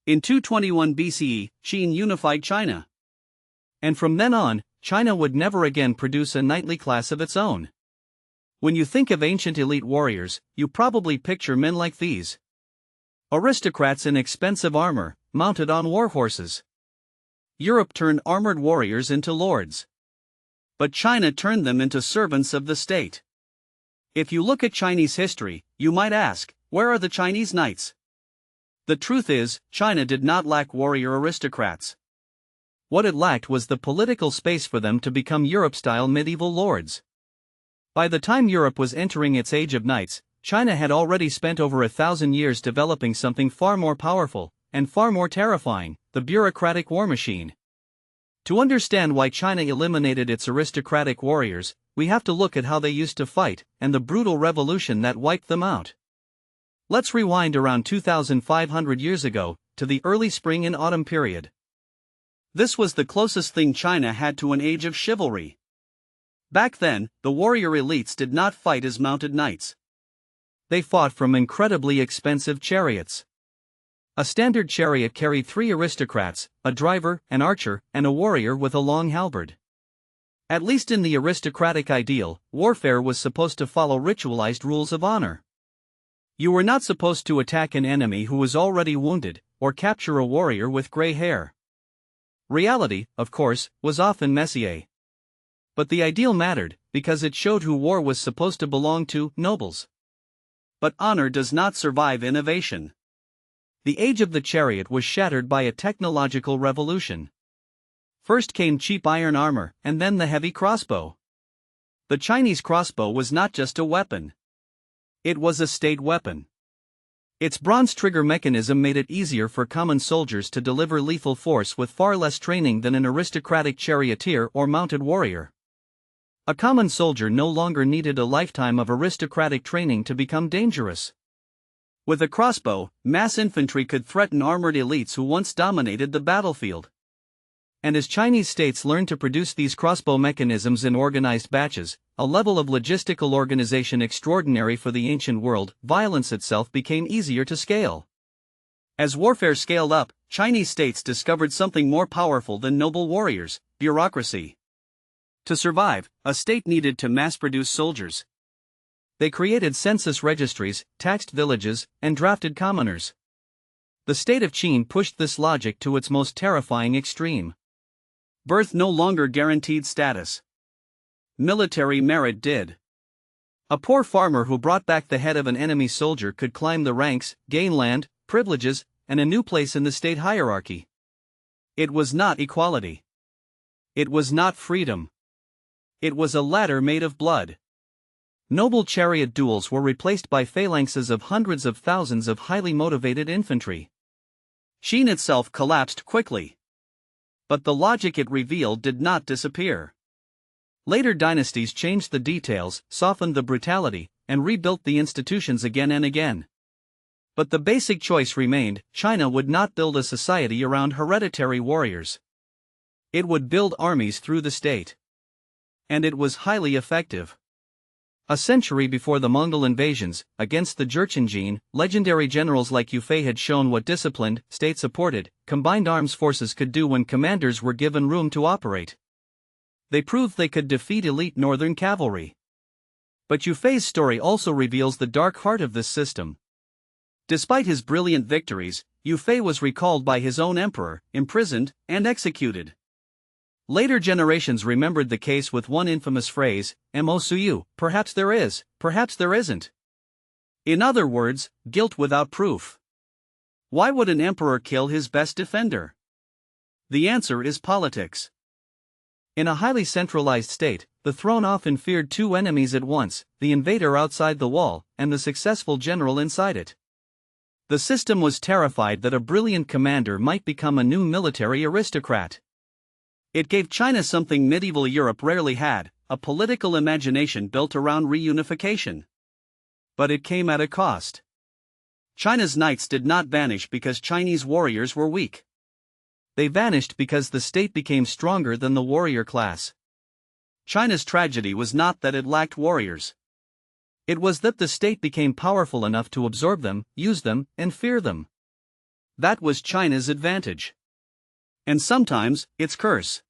In 221 BCE, Qin unified China. And from then on, China would never again produce a knightly class of its own. When you think of ancient elite warriors, you probably picture men like these. Aristocrats in expensive armor, mounted on war horses. Europe turned armored warriors into lords. But China turned them into servants of the state. If you look at Chinese history, you might ask, where are the Chinese knights? The truth is, China did not lack warrior aristocrats. What it lacked was the political space for them to become Europe-style medieval lords. By the time Europe was entering its age of knights, China had already spent over 1,000 years developing something far more powerful, and far more terrifying, the bureaucratic war machine. To understand why China eliminated its aristocratic warriors, we have to look at how they used to fight, and the brutal revolution that wiped them out. Let's rewind around 2,500 years ago, to the early spring and autumn period. This was the closest thing China had to an age of chivalry. Back then, the warrior elites did not fight as mounted knights. They fought from incredibly expensive chariots. A standard chariot carried 3 aristocrats, a driver, an archer, and a warrior with a long halberd. At least in the aristocratic ideal, warfare was supposed to follow ritualized rules of honor. You were not supposed to attack an enemy who was already wounded, or capture a warrior with gray hair. Reality, of course, was often messier. But the ideal mattered, because it showed who war was supposed to belong to, nobles. But honor does not survive innovation. The age of the chariot was shattered by a technological revolution. First came cheap iron armor, and then the heavy crossbow. The Chinese crossbow was not just a weapon. It was a state weapon. Its bronze trigger mechanism made it easier for common soldiers to deliver lethal force with far less training than an aristocratic charioteer or mounted warrior. A common soldier no longer needed a lifetime of aristocratic training to become dangerous. With a crossbow, mass infantry could threaten armored elites who once dominated the battlefield. And as Chinese states learned to produce these crossbow mechanisms in organized batches, a level of logistical organization extraordinary for the ancient world, violence itself became easier to scale. As warfare scaled up, Chinese states discovered something more powerful than noble warriors: bureaucracy. To survive, a state needed to mass-produce soldiers. They created census registries, taxed villages, and drafted commoners. The state of Qin pushed this logic to its most terrifying extreme. Birth no longer guaranteed status. Military merit did. A poor farmer who brought back the head of an enemy soldier could climb the ranks, gain land, privileges, and a new place in the state hierarchy. It was not equality. It was not freedom. It was a ladder made of blood. Noble chariot duels were replaced by phalanxes of hundreds of thousands of highly motivated infantry. Qin itself collapsed quickly. But the logic it revealed did not disappear. Later dynasties changed the details, softened the brutality, and rebuilt the institutions again and again. But the basic choice remained: China would not build a society around hereditary warriors. It would build armies through the state. And it was highly effective. A century before the Mongol invasions, against the Jurchen, legendary generals like Yue Fei had shown what disciplined, state-supported, combined arms forces could do when commanders were given room to operate. They proved they could defeat elite northern cavalry. But Yue Fei's story also reveals the dark heart of this system. Despite his brilliant victories, Yue Fei was recalled by his own emperor, imprisoned, and executed. Later generations remembered the case with one infamous phrase: "Mo suyu, perhaps there is, perhaps there isn't." In other words, guilt without proof. Why would an emperor kill his best defender? The answer is politics. In a highly centralized state, the throne often feared 2 enemies at once: the invader outside the wall, and the successful general inside it. The system was terrified that a brilliant commander might become a new military aristocrat. It gave China something medieval Europe rarely had: a political imagination built around reunification. But it came at a cost. China's knights did not vanish because Chinese warriors were weak. They vanished because the state became stronger than the warrior class. China's tragedy was not that it lacked warriors. It was that the state became powerful enough to absorb them, use them, and fear them. That was China's advantage. And sometimes, its curse.